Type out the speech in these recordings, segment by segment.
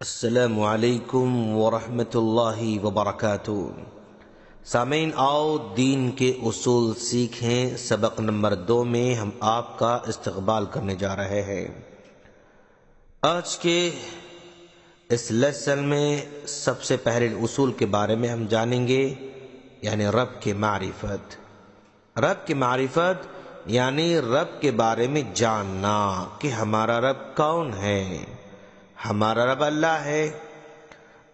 السلام علیکم ورحمۃ اللہ وبرکاتہ۔ سامعین، آؤ دین کے اصول سیکھیں۔ سبق نمبر 2 میں ہم آپ کا استقبال کرنے جا رہے ہیں۔ آج کے اس لیسن میں سب سے پہلے اصول کے بارے میں ہم جانیں گے، یعنی رب کی معرفت۔ رب کی معرفت یعنی رب کے بارے میں جاننا کہ ہمارا رب کون ہے۔ ہمارا رب اللہ ہے۔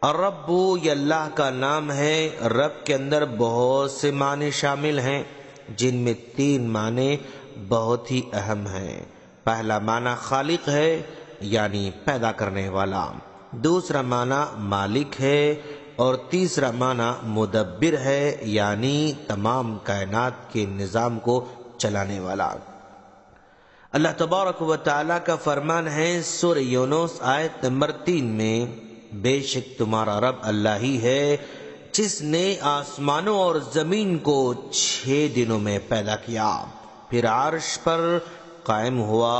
الرب یہ اللہ کا نام ہے۔ رب کے اندر بہت سے معنی شامل ہیں، جن میں 3 معنی بہت ہی اہم ہیں۔ پہلا معنی خالق ہے، یعنی پیدا کرنے والا۔ دوسرا معنی مالک ہے، اور تیسرا معنی مدبر ہے، یعنی تمام کائنات کے نظام کو چلانے والا۔ اللہ تبارک و تعالیٰ کا فرمان ہے سورہ یونس آیت نمبر 3 میں، بے شک تمہارا رب اللہ ہی ہے جس نے آسمانوں اور زمین کو 6 دنوں میں پیدا کیا، پھر عرش پر قائم ہوا،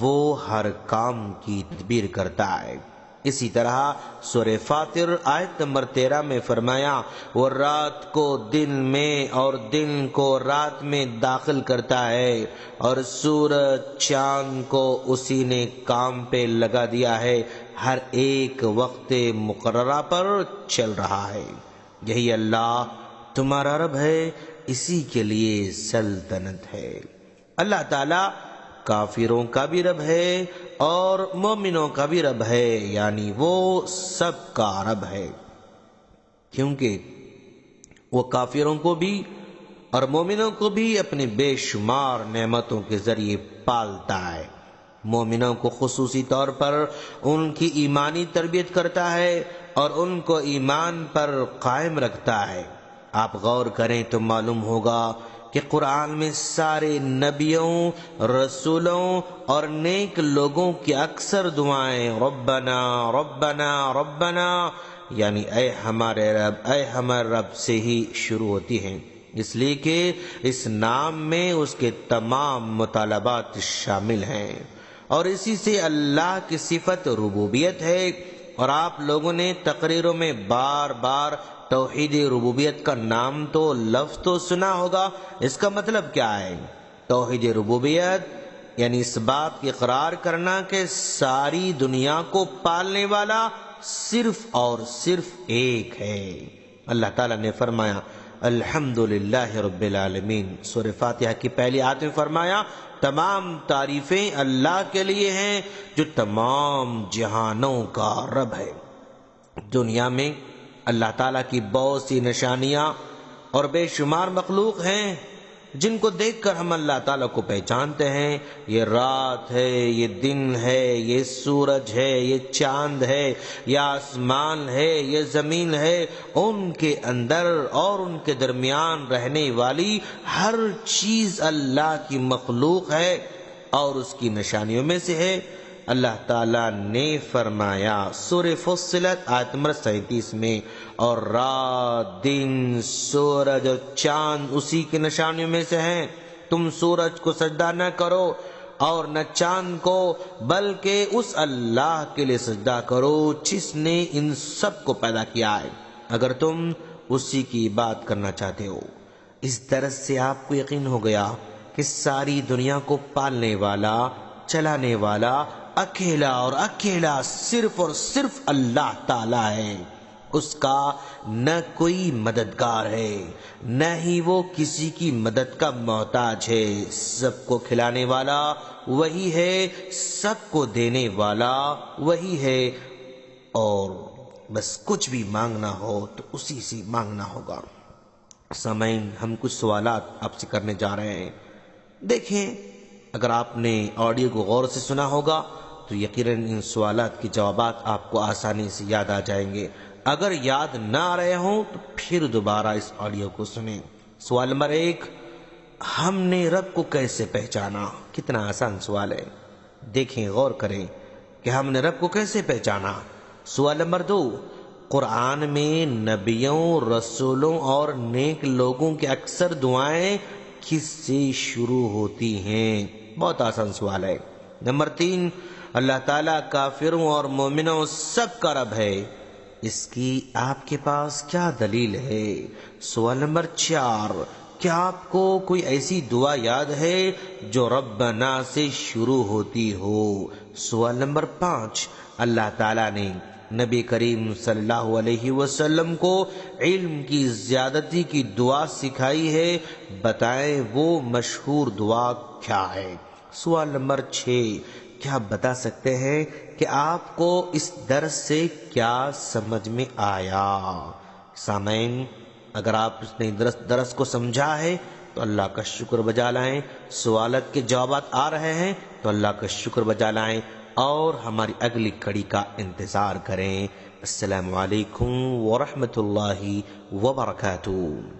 وہ ہر کام کی تدبیر کرتا ہے۔ اسی طرح سورہ فاطر آیت نمبر 13 میں فرمایا، وہ رات کو دن میں اور دن کو رات میں داخل کرتا ہے، اور سورج چاند کو اسی نے کام پہ لگا دیا ہے، ہر ایک وقت مقررہ پر چل رہا ہے۔ یہی اللہ تمہارا رب ہے، اسی کے لیے سلطنت ہے۔ اللہ تعالی کافروں کا بھی رب ہے اور مومنوں کا بھی رب ہے، یعنی وہ سب کا رب ہے، کیونکہ وہ کافروں کو بھی اور مومنوں کو بھی اپنے بے شمار نعمتوں کے ذریعے پالتا ہے۔ مومنوں کو خصوصی طور پر ان کی ایمانی تربیت کرتا ہے اور ان کو ایمان پر قائم رکھتا ہے۔ آپ غور کریں تو معلوم ہوگا کہ قرآن میں سارے نبیوں، رسولوں اور نیک لوگوں کی اکثر دعائیں ربنا ربنا ربنا، یعنی اے ہمارے رب سے ہی شروع ہوتی ہیں، اس لیے کہ اس نام میں اس کے تمام مطالبات شامل ہیں، اور اسی سے اللہ کی صفت ربوبیت ہے۔ اور آپ لوگوں نے تقریروں میں بار بار توحید ربوبیت کا نام تو لفظ تو سنا ہوگا، اس کا مطلب کیا ہے؟ توحید ربوبیت یعنی اس بات کی اقرار کرنا کہ ساری دنیا کو پالنے والا صرف اور صرف ایک ہے۔ اللہ تعالیٰ نے فرمایا الحمدللہ رب العالمین، سورہ فاتحہ کی پہلی آیت میں فرمایا تمام تعریفیں اللہ کے لیے ہیں جو تمام جہانوں کا رب ہے۔ دنیا میں اللہ تعالیٰ کی بہت سی نشانیاں اور بے شمار مخلوق ہیں جن کو دیکھ کر ہم اللہ تعالیٰ کو پہچانتے ہیں۔ یہ رات ہے، یہ دن ہے، یہ سورج ہے، یہ چاند ہے، یہ آسمان ہے، یہ زمین ہے، ان کے اندر اور ان کے درمیان رہنے والی ہر چیز اللہ کی مخلوق ہے اور اس کی نشانیوں میں سے ہے۔ اللہ تعالیٰ نے فرمایا سورہ فصلت آیت نمبر 37 میں، اور رات، دن، سورج اور چاند اسی کی نشانیوں میں سے ہیں، تم سورج کو سجدہ نہ کرو اور نہ چاند کو، بلکہ اس اللہ کے لیے سجدہ کرو جس نے ان سب کو پیدا کیا ہے، اگر تم اسی کی عبادت کرنا چاہتے ہو۔ اس درس سے آپ کو یقین ہو گیا کہ ساری دنیا کو پالنے والا، چلانے والا اکیلا اور اکیلا صرف اور صرف اللہ تعالی ہے۔ اس کا نہ کوئی مددگار ہے، نہ ہی وہ کسی کی مدد کا محتاج ہے۔ سب کو کھلانے والا وہی ہے، سب کو دینے والا وہی ہے، اور بس کچھ بھی مانگنا ہو تو اسی سے مانگنا ہوگا۔ سامعین، ہم کچھ سوالات آپ سے کرنے جا رہے ہیں۔ دیکھیں، اگر آپ نے آڈیو کو غور سے سنا ہوگا تو یقیناً ان سوالات کے جوابات آپ کو آسانی سے یاد آ جائیں گے۔ اگر یاد نہ آ رہے ہوں تو پھر دوبارہ اس آڈیو کو سنیں۔ سوال نمبر 1، ہم نے رب کو کیسے پہچانا؟ کتنا آسان سوال ہے، دیکھیں غور کریں کہ ہم نے رب کو کیسے پہچانا۔ سوال نمبر 2، قرآن میں نبیوں، رسولوں اور نیک لوگوں کی اکثر دعائیں کس سے شروع ہوتی ہیں؟ بہت آسان سوال ہے۔ نمبر 3، اللہ تعالیٰ کافروں اور مومنوں سب کا رب ہے، اس کی آپ کے پاس کیا دلیل ہے؟ سوال نمبر 4، کیا آپ کو کوئی ایسی دعا یاد ہے جو ربنا سے شروع ہوتی ہو؟ سوال نمبر 5، اللہ تعالیٰ نے نبی کریم صلی اللہ علیہ وسلم کو علم کی زیادتی کی دعا سکھائی ہے، بتائیں وہ مشہور دعا کیا ہے؟ سوال نمبر 6، کیا آپ بتا سکتے ہیں کہ آپ کو اس درس سے کیا سمجھ میں آیا؟ سامعین، اگر آپ اس نے درس کو سمجھا ہے تو اللہ کا شکر بجا لائیں، سوالات کے جوابات آ رہے ہیں تو اللہ کا شکر بجا لائیں اور ہماری اگلی کڑی کا انتظار کریں۔ السلام علیکم ورحمۃ اللہ وبرکاتہ۔